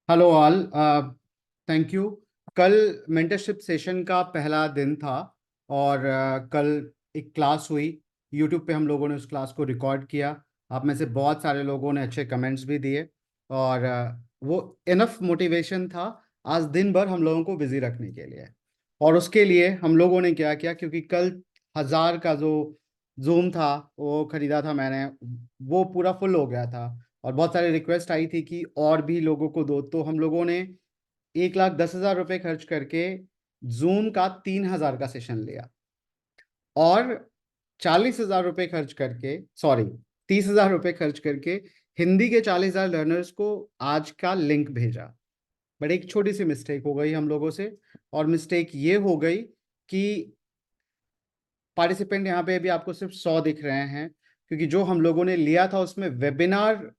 Hello all. Thank you. कल mentorship session का पहला दिन था और कल एक क्लास हुई। यूट्यूब पे हम लोगों ने उस क्लास को रिकॉर्ड किया। आप में से बहुत सारे लोगों ने अच्छे कमेंट्स भी दिए और वो इनफ मोटिवेशन था आज दिन भर हम लोगों को बिजी रखने के लिए। और उसके लिए हम लोगों ने क्या किया, क्योंकि कल 1,000 का जो जूम था वो खरीदा था मैंने, वो पूरा फुल हो गया था और बहुत सारी रिक्वेस्ट आई थी कि और भी लोगों को दो। तो हम लोगों ने 1,10,000 रुपये खर्च करके जूम का 3,000 का सेशन लिया और 40,000 रुपये खर्च करके, सॉरी, 30,000 रुपये खर्च करके हिंदी के 40,000 लर्नर्स को आज का लिंक भेजा। बट एक छोटी सी मिस्टेक हो गई हम लोगों से, और मिस्टेक ये हो गई कि पार्टिसिपेंट यहाँ पे अभी आपको सिर्फ 100 दिख रहे हैं, क्योंकि जो हम लोगों ने लिया था उसमें वेबिनार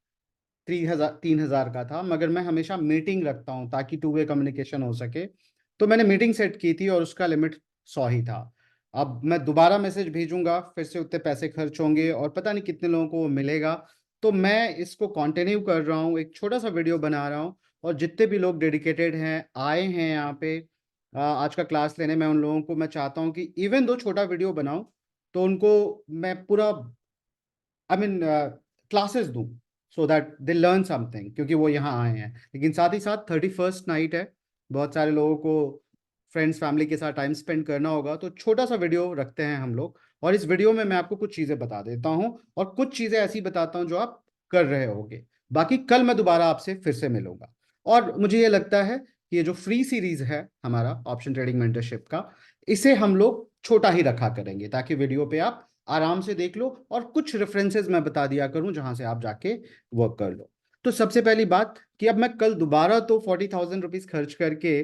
3,000 का था, मगर मैं हमेशा मीटिंग रखता हूँ ताकि टू वे कम्युनिकेशन हो सके। तो मैंने मीटिंग सेट की थी और उसका लिमिट 100 ही था। अब मैं दोबारा मैसेज भेजूंगा, फिर से उतने पैसे खर्च होंगे और पता नहीं कितने लोगों को वो मिलेगा। तो मैं इसको कंटिन्यू कर रहा हूँ, एक छोटा सा वीडियो बना रहा हूँ और जितने भी लोग डेडिकेटेड हैं आए हैं यहाँ पे आज का क्लास लेने, मैं उन लोगों को मैं चाहता हूँ कि इवन दो छोटा वीडियो बनाऊं तो उनको मैं पूरा, आई मीन, क्लासेस दूं, so that they learn something, क्योंकि वो यहाँ आए हैं। लेकिन साथ ही साथ 31st नाइट है, बहुत सारे लोगों को फ्रेंड्स फैमिली के साथ टाइम स्पेंड करना होगा, तो छोटा सा वीडियो रखते हैं हम लोग। और इस वीडियो में मैं आपको कुछ चीज़ें बता देता हूँ और कुछ चीज़ें ऐसी बताता हूँ जो आप कर रहे होगे। बाकी कल मैं दोबारा आपसे फिर से मिलूंगा। और मुझे ये लगता है कि ये जो फ्री सीरीज है हमारा ऑप्शन ट्रेडिंग मेंटरशिप का, इसे हम लोग छोटा ही रखा करेंगे ताकि वीडियो पे आप आराम से देख लो और कुछ रेफरेंसेस मैं बता दिया करूं जहां से आप जाके वर्क कर लो। तो सबसे पहली बात कि अब मैं कल दोबारा तो 40,000 रुपीज खर्च करके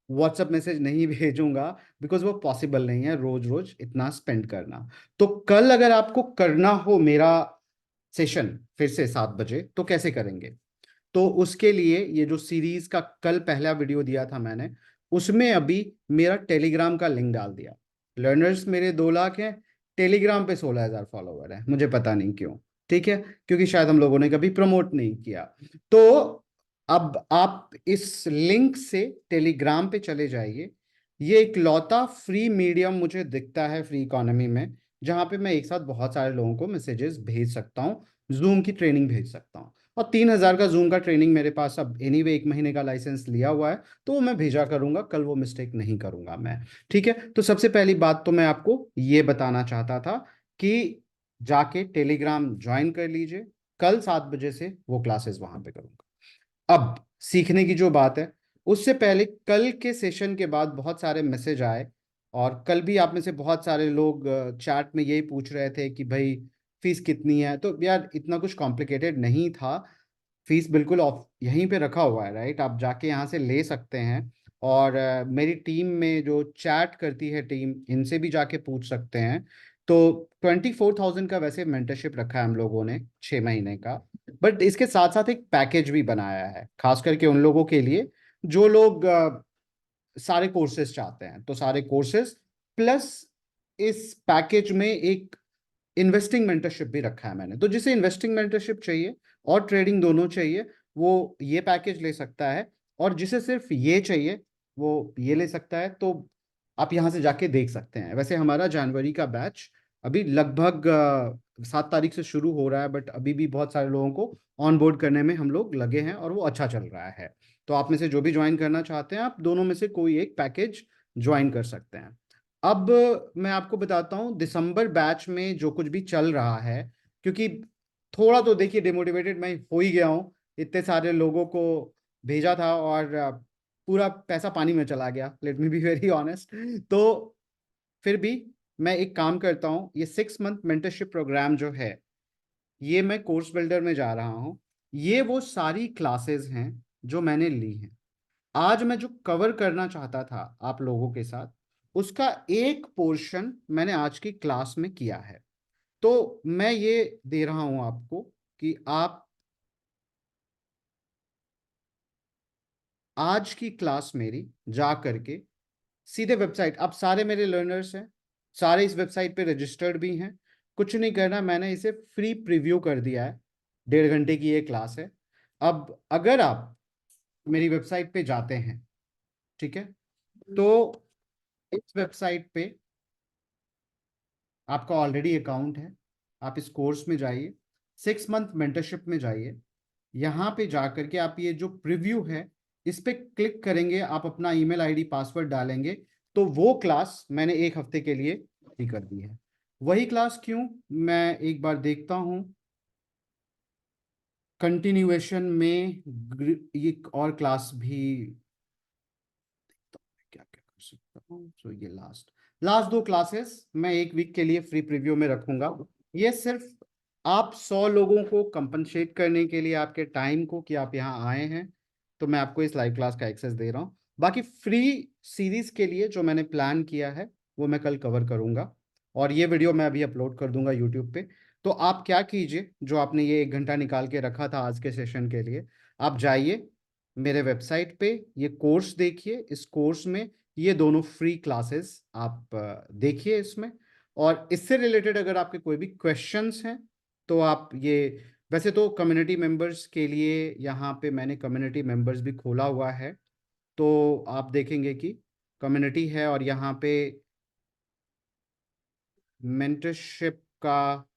व्हाट्सएप मैसेज नहीं भेजूंगा, बिकॉज वो पॉसिबल नहीं है रोज रोज इतना स्पेंड करना। तो कल अगर आपको करना हो मेरा सेशन फिर से 7 बजे, तो कैसे करेंगे? तो उसके लिए ये जो सीरीज का कल पहला वीडियो दिया था मैंने, उसमें अभी मेरा टेलीग्राम का लिंक डाल दिया। लर्नर्स मेरे 2 लाख हैं, टेलीग्राम पे 16,000 फॉलोवर है, मुझे पता नहीं क्यों। ठीक है, क्योंकि शायद हम लोगों ने कभी प्रमोट नहीं किया। तो अब आप इस लिंक से टेलीग्राम पे चले जाइए। ये इकलौता फ्री मीडियम मुझे दिखता है फ्री इकोनॉमी में जहां पे मैं एक साथ बहुत सारे लोगों को मैसेजेस भेज सकता हूँ, जूम की ट्रेनिंग भेज सकता हूँ। और 3,000 का जूम का ट्रेनिंग मेरे पास अब एनीवे 1 महीने का लाइसेंस लिया हुआ है, तो वो मैं भेजा करूंगा, कल वो मिस्टेक नहीं करूंगा मैं। ठीक है, तो सबसे पहली बात तो मैं आपको ये बताना चाहता था कि जाके टेलीग्राम ज्वाइन कर लीजिए। कल 7 बजे से वो क्लासेस वहां पे करूंगा। अब सीखने की जो बात है, उससे पहले कल के सेशन के बाद बहुत सारे मैसेज आए और कल भी आप में से बहुत सारे लोग चैट में यही पूछ रहे थे कि भाई फीस कितनी है। तो यार इतना कुछ कॉम्प्लिकेटेड नहीं था, फीस बिल्कुल ऑफ यहीं पे रखा हुआ है, राइट? आप जाके यहाँ से ले सकते हैं। और मेरी टीम में जो चैट करती है टीम, इनसे भी जाके पूछ सकते हैं। तो 24,000 का वैसे मेंटरशिप रखा है हम लोगों ने 6 महीने का। बट इसके साथ साथ एक पैकेज भी बनाया है खास करके उन लोगों के लिए जो लोग सारे कोर्सेज चाहते हैं। तो सारे कोर्सेज प्लस इस पैकेज में एक इन्वेस्टिंग मेंटरशिप भी रखा है मैंने। तो जिसे इन्वेस्टिंग मेंटरशिप चाहिए और ट्रेडिंग दोनों चाहिए, वो ये पैकेज ले सकता है। और जिसे सिर्फ ये चाहिए वो ये ले सकता है। तो आप यहाँ से जाके देख सकते हैं। वैसे हमारा जनवरी का बैच अभी लगभग 7 तारीख से शुरू हो रहा है, बट अभी भी बहुत सारे लोगों को ऑन बोर्ड करने में हम लोग लगे हैं और वो अच्छा चल रहा है। तो आप में से जो भी ज्वाइन करना चाहते हैं, आप दोनों में से कोई एक पैकेज ज्वाइन कर सकते हैं। अब मैं आपको बताता हूँ दिसंबर बैच में जो कुछ भी चल रहा है, क्योंकि थोड़ा तो देखिए डिमोटिवेटेड मैं हो ही गया हूँ। इतने सारे लोगों को भेजा था और पूरा पैसा पानी में चला गया, let me be very honest. तो फिर भी मैं एक काम करता हूँ, ये 6 मंथ मेंटरशिप प्रोग्राम जो है, ये मैं कोर्स बिल्डर में जा रहा हूँ। ये वो सारी क्लासेस हैं जो मैंने ली हैं। आज मैं जो कवर करना चाहता था आप लोगों के साथ, उसका एक पोर्शन मैंने आज की क्लास में किया है। तो मैं ये दे रहा हूं आपको कि आप आज की क्लास मेरी जा करके सीधे वेबसाइट, अब सारे मेरे लर्नर्स हैं, सारे इस वेबसाइट पे रजिस्टर्ड भी हैं। कुछ नहीं करना, मैंने इसे फ्री प्रीव्यू कर दिया है। 1.5 घंटे की ये क्लास है। अब अगर आप मेरी वेबसाइट पे जाते हैं, ठीक है, तो इस वेबसाइट पे आपका ऑलरेडी अकाउंट है, आप इस कोर्स में जाइए, 6 मंथ मेंटरशिप में जाइए। यहाँ पे जाकर के आप ये जो प्रीव्यू है इस पे क्लिक करेंगे, आप अपना ईमेल आईडी पासवर्ड डालेंगे, तो वो क्लास मैंने 1 हफ्ते के लिए फ्री कर दी है। वही क्लास क्यों, मैं एक बार देखता हूँ कंटिन्यूएशन में एक और क्लास भी, तो मैं क्या क्या कर सकता हूँ। सो ये लास्ट लास्ट 2 क्लासेस मैं 1 वीक के लिए फ्री प्रीव्यू में रखूंगा। ये सिर्फ आप 100 लोगों को कंपनसेट करने के लिए, आपके टाइम को, कि आप यहाँ आए हैं, तो मैं आपको इस लाइव क्लास का एक्सेस दे रहा हूँ। बाकी फ्री सीरीज के लिए जो मैंने प्लान किया है वो मैं कल कवर करूंगा, और ये वीडियो मैं अभी अपलोड कर दूंगा यूट्यूब पे। तो आप क्या कीजिए, जो आपने ये 1 घंटा निकाल के रखा था आज के सेशन के लिए, आप जाइए मेरे वेबसाइट पे, ये कोर्स देखिए, इस कोर्स में ये दोनों फ्री क्लासेस आप देखिए इसमें। और इससे रिलेटेड अगर आपके कोई भी क्वेश्चंस हैं तो आप ये, वैसे तो कम्युनिटी मेंबर्स के लिए यहाँ पे मैंने कम्युनिटी मेंबर्स भी खोला हुआ है, तो आप देखेंगे कि कम्युनिटी है और यहाँ पे मेंटरशिप का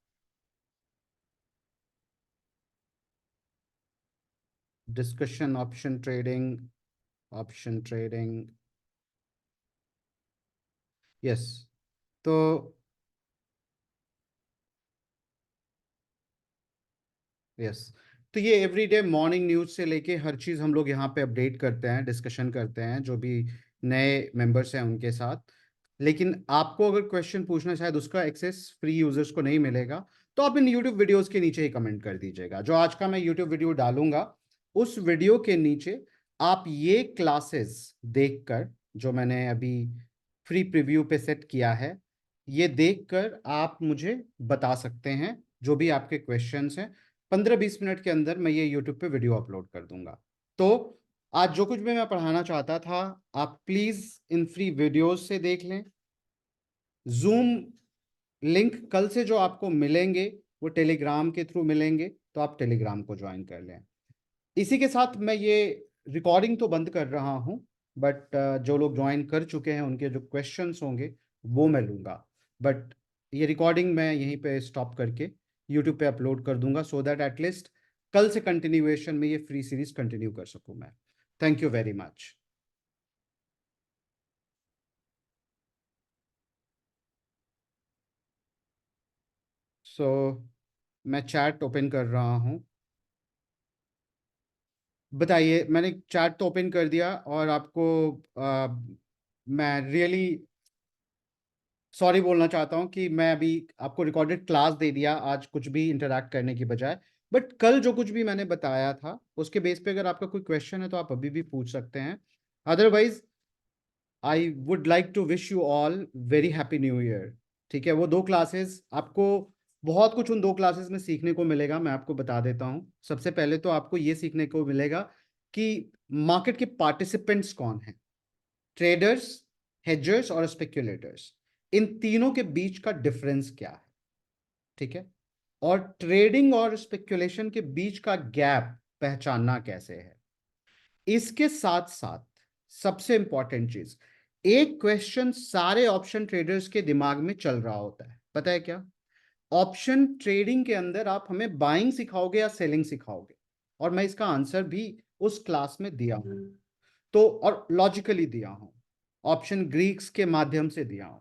डिस्कशन, ऑप्शन ट्रेडिंग, यस। तो यस, तो ये एवरीडे मॉर्निंग न्यूज से लेके हर चीज़ हम लोग यहाँ पे अपडेट करते हैं, डिस्कशन करते हैं जो भी नए मेंबर्स हैं उनके साथ। लेकिन आपको अगर क्वेश्चन पूछना, शायद उसका एक्सेस फ्री यूजर्स को नहीं मिलेगा, तो आप इन यूट्यूब वीडियोस के नीचे ही कमेंट कर दीजिएगा। जो आज का मैं यूट्यूब वीडियो डालूंगा उस वीडियो के नीचे आप ये क्लासेस देखकर, जो मैंने अभी फ्री प्रीव्यू पे सेट किया है, ये देखकर आप मुझे बता सकते हैं जो भी आपके क्वेश्चंस हैं। 15-20 मिनट के अंदर मैं ये यूट्यूब पे वीडियो अपलोड कर दूंगा। तो आज जो कुछ भी मैं पढ़ाना चाहता था, आप प्लीज इन फ्री वीडियोस से देख लें। जूम लिंक कल से जो आपको मिलेंगे वो टेलीग्राम के थ्रू मिलेंगे, तो आप टेलीग्राम को ज्वाइन कर लें। इसी के साथ मैं ये रिकॉर्डिंग तो बंद कर रहा हूँ, बट जो लोग ज्वाइन कर चुके हैं उनके जो क्वेश्चंस होंगे वो मैं लूँगा। बट ये रिकॉर्डिंग मैं यहीं पे स्टॉप करके यूट्यूब पे अपलोड कर दूंगा, सो दैट एटलीस्ट कल से कंटिन्यूएशन में ये फ्री सीरीज कंटिन्यू कर सकूँ मैं। Thank you very much. So मैं चैट ओपन कर रहा हूँ। बताइए, मैंने चैट तो ओपन कर दिया, और आपको मैं रियली सॉरी बोलना चाहता हूँ कि मैं अभी आपको रिकॉर्डेड क्लास दे दिया आज कुछ भी इंटरैक्ट करने की बजाय। बट कल जो कुछ भी मैंने बताया था उसके बेस पे अगर आपका कोई क्वेश्चन है तो आप अभी भी पूछ सकते हैं। Otherwise I would like to wish you all very happy new year. ठीक है, वो 2 क्लासेस आपको, बहुत कुछ उन 2 क्लासेस में सीखने को मिलेगा। मैं आपको बता देता हूँ, सबसे पहले तो आपको ये सीखने को मिलेगा कि मार्केट के पार्टिसिपेंट्स कौन हैं, ट्रेडर्स, हेजर्स और स्पेक्यूलेटर्स, इन तीनों के बीच का डिफरेंस क्या है। ठीक है, और ट्रेडिंग और स्पेक्यूलेशन के बीच का गैप पहचानना कैसे है। इसके साथ साथ सबसे इंपॉर्टेंट चीज, एक क्वेश्चन सारे ऑप्शन ट्रेडर्स के दिमाग में चल रहा होता है, पता है क्या? ऑप्शन ट्रेडिंग के अंदर आप हमें बाइंग सिखाओगे या सेलिंग सिखाओगे? और मैं इसका आंसर भी उस क्लास में दिया हूं, तो और लॉजिकली दिया हूं, ऑप्शन ग्रीक्स के माध्यम से दिया हूं,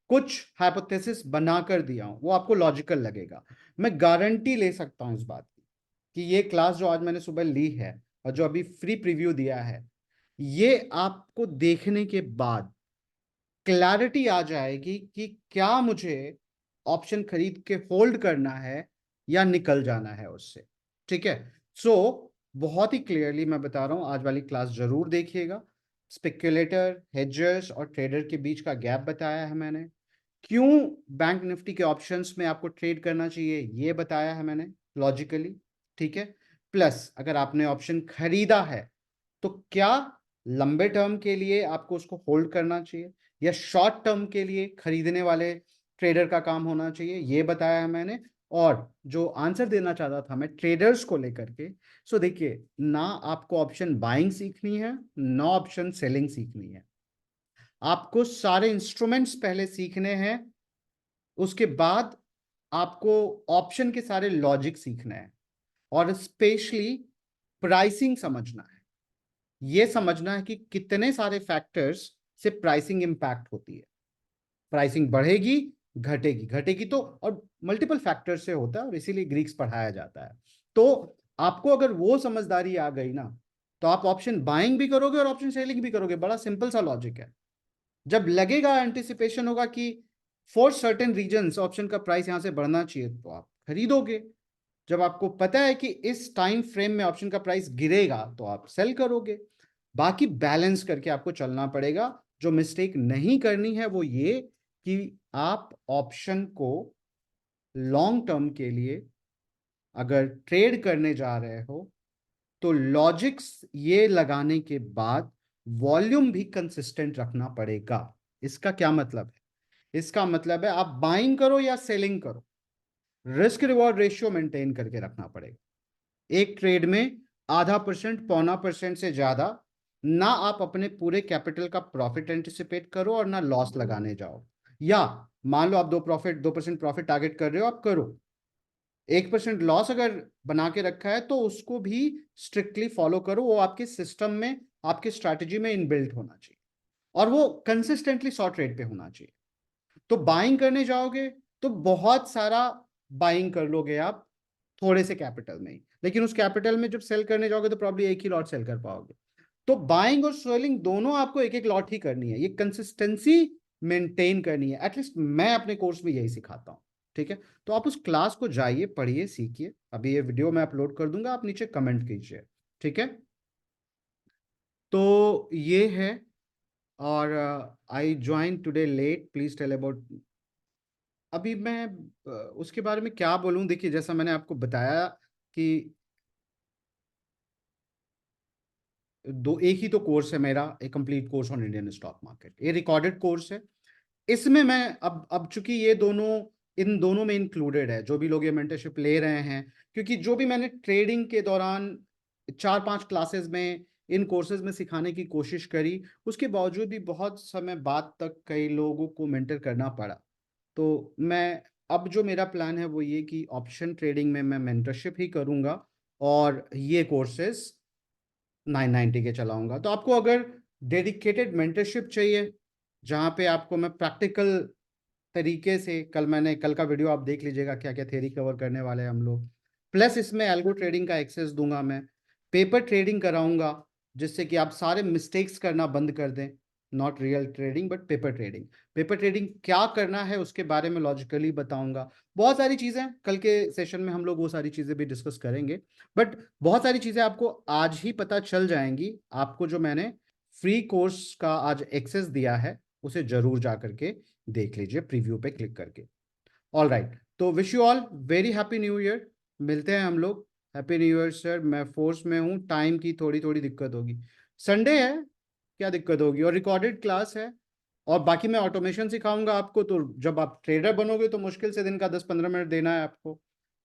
कुछ हाइपोथेसिस बनाकर दिया हूं, वो आपको लॉजिकल लगेगा। मैं गारंटी ले सकता हूं इस बात की कि ये क्लास जो आज मैंने सुबह ली है और जो अभी फ्री प्रीव्यू दिया है, ये आपको देखने के बाद क्लैरिटी आ जाएगी कि क्या मुझे ऑप्शन खरीद के होल्ड करना है या निकल जाना है उससे। ठीक है, सो बहुत ही क्लियरली मैं बता रहा हूं, आज वाली क्लास जरूर देखिएगा। स्पेक्युलेटर, हेजर्स और ट्रेडर के बीच का गैप बताया है मैंने, क्यों बैंक निफ्टी के ऑप्शंस में आपको ट्रेड करना चाहिए ये बताया है मैंने लॉजिकली। ठीक है, प्लस अगर आपने ऑप्शन खरीदा है तो क्या लंबे टर्म के लिए आपको उसको होल्ड करना चाहिए या शॉर्ट टर्म के लिए खरीदने वाले ट्रेडर का काम होना चाहिए, ये बताया है मैंने। और जो आंसर देना चाहता था मैं ट्रेडर्स को लेकर के, सो देखिए, ना आपको ऑप्शन बाइंग सीखनी है, ना ऑप्शन सेलिंग सीखनी है। आपको सारे इंस्ट्रूमेंट्स पहले सीखने हैं, उसके बाद आपको ऑप्शन के सारे लॉजिक सीखना है, और स्पेशली प्राइसिंग समझना है। यह समझना है कि कितने सारे फैक्टर्स से प्राइसिंग इंपैक्ट होती है। प्राइसिंग बढ़ेगी, घटेगी, घटेगी तो, और मल्टीपल फैक्टर से होता है, और इसीलिए ग्रीक्स पढ़ाया जाता है। तो आपको अगर वो समझदारी आ गई ना, तो आप ऑप्शन बाइंग भी करोगे और ऑप्शन सेलिंग भी करोगे। बड़ा सिंपल सा लॉजिक है। जब लगेगा, एंटिसिपेशन होगा कि फॉर सर्टेन रीजन्स ऑप्शन का प्राइस यहां से बढ़ना चाहिए, तो आप खरीदोगे। जब आपको पता है कि इस टाइम फ्रेम में ऑप्शन का प्राइस गिरेगा, तो आप सेल करोगे। बाकी बैलेंस करके आपको चलना पड़ेगा। जो मिस्टेक नहीं करनी है वो ये कि आप ऑप्शन को लॉन्ग टर्म के लिए अगर ट्रेड करने जा रहे हो, तो लॉजिक्स ये लगाने के बाद वॉल्यूम भी कंसिस्टेंट रखना पड़ेगा। इसका क्या मतलब है? इसका मतलब है आप बाइंग करो या सेलिंग करो, रिस्क रिवॉर्ड रेशियो मेंटेन करके रखना पड़ेगा। एक ट्रेड में आधा परसेंट, पौना परसेंट से ज्यादा ना आप अपने पूरे कैपिटल का प्रॉफिट एंटिसिपेट करो और ना लॉस लगाने जाओ। या मान लो आप 2% प्रॉफिट टारगेट कर रहे हो, आप करो। 1% लॉस अगर बना के रखा है तो उसको भी स्ट्रिक्टली फॉलो करो। वो आपके सिस्टम में, आपके स्ट्रैटेजी में इनबिल्ट होना चाहिए, और वो कंसिस्टेंटली शॉर्ट रेट पे होना चाहिए। तो बाइंग करने जाओगे तो बहुत सारा बाइंग कर लोगे आप, थोड़े से कैपिटल में ही। लेकिन उस कैपिटल में जब सेल करने जाओगे तो प्रॉब्ली एक ही लॉट सेल कर पाओगे। तो बाइंग और सेलिंग दोनों आपको एक एक लॉट ही करनी है। ये कंसिस्टेंसी मेंटेन करनी है। एटलीस्ट मैं अपने कोर्स में यही सिखाता हूँ। ठीक है, तो आप उस क्लास को जाइए, पढ़िए, सीखिए। अभी ये वीडियो मैं अपलोड कर दूंगा, आप नीचे कमेंट कीजिए। ठीक है, तो ये है। और I join today late, please tell about. अभी मैं उसके बारे में क्या बोलूं। देखिए, जैसा मैंने आपको बताया कि दो, एक ही तो कोर्स है मेरा, एक complete course on Indian stock market. ये रिकॉर्डेड कोर्स है। इसमें मैं अब चूंकि ये दोनों, इन दोनों में इंक्लूडेड है जो भी लोग ये मेंटरशिप ले रहे हैं। क्योंकि जो भी मैंने ट्रेडिंग के दौरान 4-5 क्लासेस में, इन कोर्सेज में सिखाने की कोशिश करी, उसके बावजूद भी बहुत समय बाद तक कई लोगों को मेंटर करना पड़ा। तो मैं, अब जो मेरा प्लान है वो ये कि ऑप्शन ट्रेडिंग में मैं मेंटरशिप ही करूंगा, और ये कोर्सेज 990 के चलाऊंगा। तो आपको अगर डेडिकेटेड मेंटरशिप चाहिए, जहाँ पे आपको मैं प्रैक्टिकल तरीके से, कल का वीडियो आप देख लीजिएगा, क्या क्या थ्योरी कवर करने वाले हैं हम लोग। प्लस इसमें एल्गो ट्रेडिंग का एक्सेस दूंगा मैं, पेपर ट्रेडिंग कराऊंगा, जिससे कि आप सारे मिस्टेक्स करना बंद कर दें। Not real trading but paper trading. Paper trading क्या करना है उसके बारे में लॉजिकली बताऊंगा। बहुत सारी चीजें कल के सेशन में हम लोग वो सारी चीजें भी डिस्कस करेंगे। बट बहुत सारी चीजें आपको आज ही पता चल जाएंगी। आपको जो मैंने फ्री कोर्स का आज एक्सेस दिया है, उसे जरूर जा करके देख लीजिए, प्रीव्यू पे क्लिक करके। ऑल राइट, तो wish you all very happy new year. मिलते हैं हम लोग। Happy new year sir. मैं फोर्स में हूँ, टाइम की थोड़ी थोड़ी दिक्कत होगी। संडे है, क्या दिक्कत होगी, और रिकॉर्डेड क्लास है। और बाकी मैं ऑटोमेशन सिखाऊंगा आपको। तो जब आप ट्रेडर बनोगे तो मुश्किल से दिन का 10-15 मिनट देना है आपको।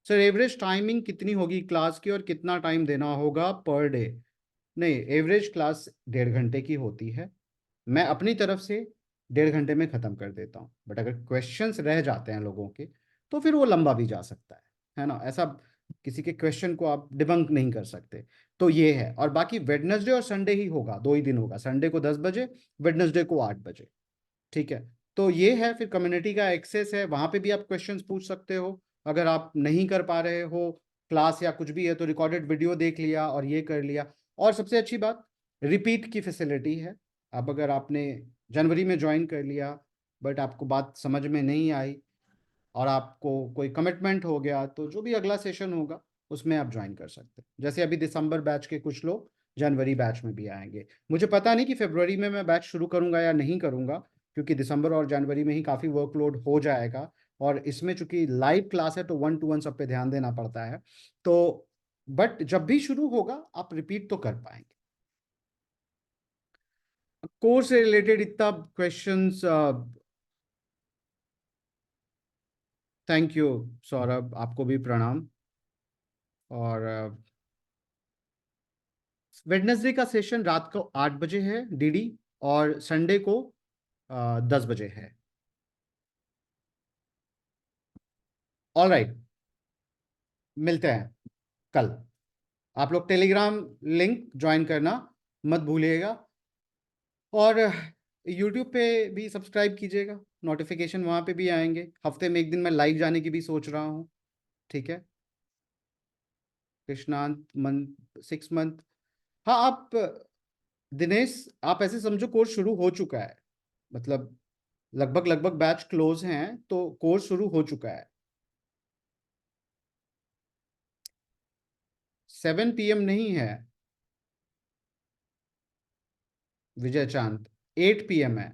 सर एवरेज टाइमिंग कितनी होगी क्लास की, और कितना टाइम देना होगा पर डे? नहीं, एवरेज क्लास 1.5 घंटे की होती है। मैं अपनी तरफ से 1.5 घंटे में ख़त्म कर देता हूँ। बट अगर क्वेश्चंस रह जाते हैं लोगों के, तो फिर वो लंबा भी जा सकता है ना। ऐसा किसी के क्वेश्चन को आप डिबंक नहीं कर सकते। तो ये है। और बाकी वेडनेसडे और संडे ही होगा, 2 ही दिन होगा। संडे को 10 बजे, वेडनेसडे को 8 बजे। ठीक है, तो ये है। फिर कम्युनिटी का एक्सेस है, वहां पे भी आप क्वेश्चंस पूछ सकते हो। अगर आप नहीं कर पा रहे हो क्लास या कुछ भी है, तो रिकॉर्डेड वीडियो देख लिया और ये कर लिया। और सबसे अच्छी बात, रिपीट की फैसिलिटी है। अब अगर आपने जनवरी में ज्वाइन कर लिया, बट आपको बात समझ में नहीं आई और आपको कोई कमिटमेंट हो गया, तो जो भी अगला सेशन होगा उसमें आप ज्वाइन कर सकते हैं। जैसे अभी दिसंबर बैच के कुछ लोग जनवरी बैच में भी आएंगे। मुझे पता नहीं कि फरवरी में मैं बैच शुरू करूंगा या नहीं करूंगा, क्योंकि दिसंबर और जनवरी में ही काफ़ी वर्कलोड हो जाएगा। और इसमें चूंकि लाइव क्लास है तो 1-to-1 सब पे ध्यान देना पड़ता है। तो बट जब भी शुरू होगा आप रिपीट तो कर पाएंगे। कोर्स से रिलेटेड इतना क्वेश्चंस, थैंक यू सौरभ, आपको भी प्रणाम। और वेडनेसडे का सेशन रात को 8 बजे है डीडी, और संडे को 10 बजे है। ऑल राइट, मिलते हैं कल। आप लोग टेलीग्राम लिंक ज्वाइन करना मत भूलिएगा, और यूट्यूब पे भी सब्सक्राइब कीजिएगा, नोटिफिकेशन वहाँ पे भी आएंगे। हफ्ते में एक दिन मैं लाइव जाने की भी सोच रहा हूँ। ठीक है, कृष्णांत मंथ 6 मंथ। हाँ, आप दिनेश, आप ऐसे समझो कोर्स शुरू हो चुका है, मतलब लगभग लगभग बैच क्लोज हैं, तो कोर्स शुरू हो चुका है। 7 PM नहीं है विजय चांद, 8 PM है।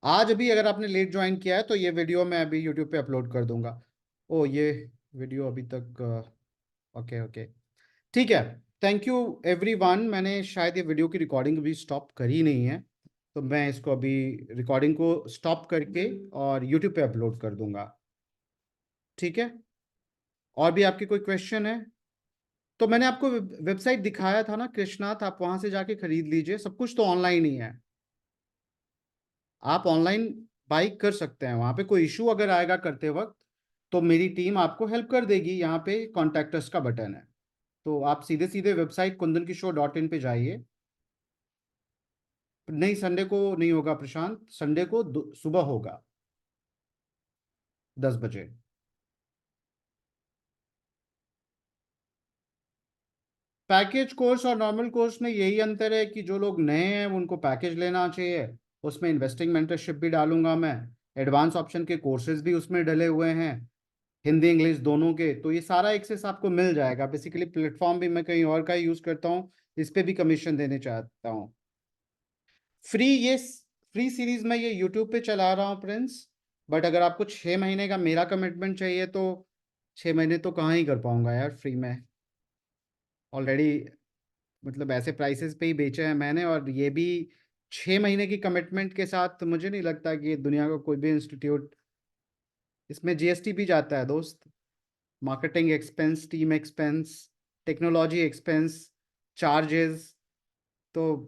आज अभी अगर आपने लेट ज्वाइन किया है तो ये वीडियो मैं अभी यूट्यूब पे अपलोड कर दूंगा। ओ, ये वीडियो अभी तक, ओके ओके, ठीक है। Thank you everyone. मैंने शायद ये वीडियो की रिकॉर्डिंग अभी स्टॉप करी नहीं है, तो मैं इसको अभी रिकॉर्डिंग को स्टॉप करके और यूट्यूब पे अपलोड कर दूंगा। ठीक है, और भी आपके कोई क्वेश्चन है तो मैंने आपको वेबसाइट दिखाया था ना कृष्णाथ, आप वहां से जाके खरीद लीजिए। सब कुछ तो ऑनलाइन ही है, आप ऑनलाइन बाई कर सकते हैं। वहां पे कोई इशू अगर आएगा करते वक्त तो मेरी टीम आपको हेल्प कर देगी। यहाँ पे कॉन्टैक्ट का बटन है, तो आप सीधे सीधे वेबसाइट kundankishore.in पे जाइए। नहीं, संडे को नहीं होगा प्रशांत, संडे को सुबह होगा 10 बजे। पैकेज कोर्स और नॉर्मल कोर्स में यही अंतर है कि जो लोग नए हैं उनको पैकेज लेना चाहिए। उसमें इन्वेस्टिंग मेंटरशिप भी डालूंगा मैं, एडवांस ऑप्शन के कोर्सेज भी उसमें डले हुए हैं, हिंदी इंग्लिश दोनों के। तो ये सारा एक्सेस आपको मिल जाएगा। बेसिकली प्लेटफॉर्म भी मैं कहीं और का यूज करता हूँ, इस पे भी कमीशन देने चाहता हूँ। फ्री सीरीज में ये यूट्यूब पे चला रहा हूँ प्रिंस, बट अगर आपको 6 महीने का मेरा कमिटमेंट चाहिए तो 6 महीने तो कहाँ ही कर पाऊंगा यार फ्री में। ऑलरेडी मतलब ऐसे प्राइसेस पे ही बेचे हैं मैंने, और ये भी 6 महीने की कमिटमेंट के साथ मुझे नहीं लगता कि दुनिया का कोई भी इंस्टीट्यूट। इसमें जीएसटी भी जाता है दोस्त, marketing expense, team expense, technology expense, charges. तो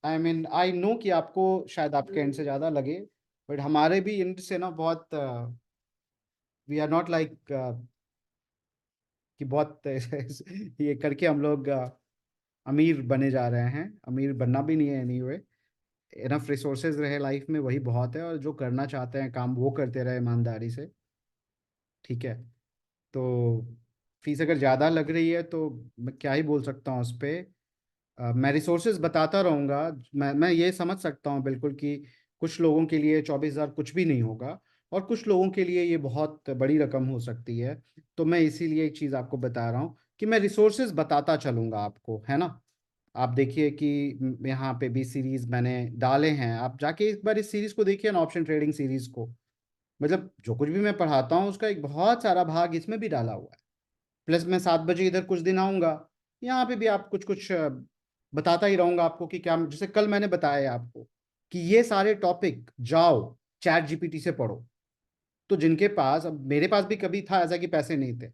आई मीन आई नो कि आपको शायद आपके एंड से ज़्यादा लगे, बट हमारे भी एंड से ना बहुत, वी आर नॉट लाइक कि बहुत ये करके हम लोग अमीर बने जा रहे हैं। अमीर बनना भी नहीं है एनीवे। इनफ रिसोर्सेज रहे लाइफ में वही बहुत है, और जो करना चाहते हैं काम वो करते रहे ईमानदारी से। ठीक है, तो फीस अगर ज़्यादा लग रही है तो मैं क्या ही बोल सकता हूँ उस पर। मैं रिसोर्सेज बताता रहूँगा। मैं ये समझ सकता हूँ बिल्कुल कि कुछ लोगों के लिए 24,000 कुछ भी नहीं होगा, और कुछ लोगों के लिए ये बहुत बड़ी रकम हो सकती है। तो मैं इसीलिए एक चीज़ आपको बता रहा हूँ कि मैं रिसोर्सेज बताता चलूँगा आपको, है ना। आप देखिए कि यहाँ पे भी सीरीज मैंने डाले हैं, आप जाके एक बार इस सीरीज को देखिए ना, ऑप्शन ट्रेडिंग सीरीज को। मतलब जो कुछ भी मैं पढ़ाता हूँ उसका एक बहुत सारा भाग इसमें भी डाला हुआ है। प्लस मैं 7 बजे इधर कुछ दिन आऊँगा, यहाँ पे भी आप कुछ कुछ बताता ही रहूँगा आपको कि क्या। जैसे कल मैंने बताया आपको कि ये सारे टॉपिक जाओ चैट जीपीटी से पढ़ो। तो जिनके पास, अब मेरे पास भी कभी था ऐसा कि पैसे नहीं थे,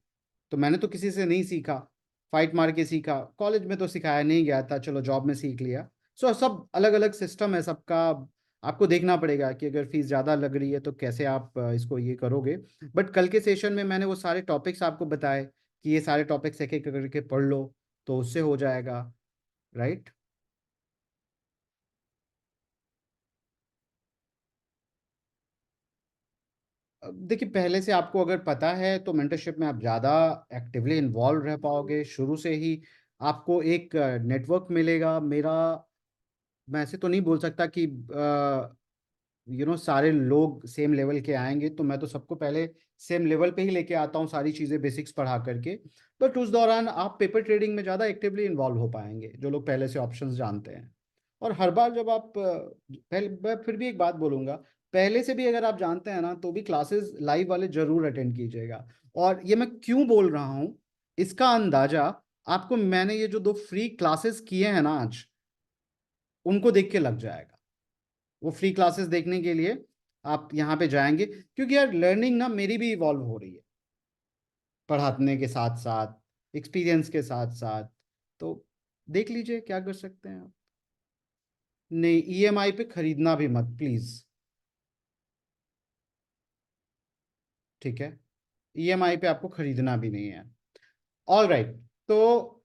तो मैंने तो किसी से नहीं सीखा, फाइट मार के सीखा। कॉलेज में तो सिखाया नहीं गया था, चलो जॉब में सीख लिया। सो सब अलग अलग सिस्टम है सबका। आपको देखना पड़ेगा कि अगर फीस ज़्यादा लग रही है तो कैसे आप इसको ये करोगे। बट कल के सेशन में मैंने वो सारे टॉपिक्स आपको बताए कि ये सारे टॉपिक्स एक एक करके पढ़ लो, तो उससे हो जाएगा, राइट। देखिए, पहले से आपको अगर पता है तो मेंटरशिप में आप ज़्यादा एक्टिवली इन्वॉल्व रह पाओगे। शुरू से ही आपको एक नेटवर्क मिलेगा मेरा। मैं ऐसे तो नहीं बोल सकता कि सारे लोग सेम लेवल के आएंगे, तो मैं तो सबको पहले सेम लेवल पे ही लेके आता हूँ सारी चीज़ें बेसिक्स पढ़ा करके। बट उस दौरान आप पेपर ट्रेडिंग में ज़्यादा एक्टिवली इन्वॉल्व हो पाएंगे, जो लोग पहले से ऑप्शंस जानते हैं। और हर बार जब आप पहले, मैं फिर भी एक बात बोलूंगा, पहले से भी अगर आप जानते हैं ना तो भी क्लासेस लाइव वाले जरूर अटेंड कीजिएगा। और ये मैं क्यों बोल रहा हूँ, इसका अंदाजा आपको मैंने ये जो 2 फ्री क्लासेस किए हैं ना आज, उनको देख के लग जाएगा। वो फ्री क्लासेस देखने के लिए आप यहाँ पे जाएंगे, क्योंकि यार लर्निंग ना मेरी भी इवॉल्व हो रही है पढ़ाने के साथ साथ, एक्सपीरियंस के साथ साथ। तो देख लीजिए क्या कर सकते हैं आप। नहीं, ईएमआई पे खरीदना भी मत प्लीज। ठीक है, ईएमआई पे आपको खरीदना भी नहीं है। ऑल राइट, तो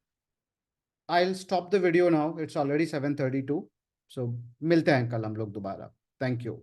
I will stop the video now, it's already 7:32। सो मिलते हैं कल हम लोग दोबारा। Thank you.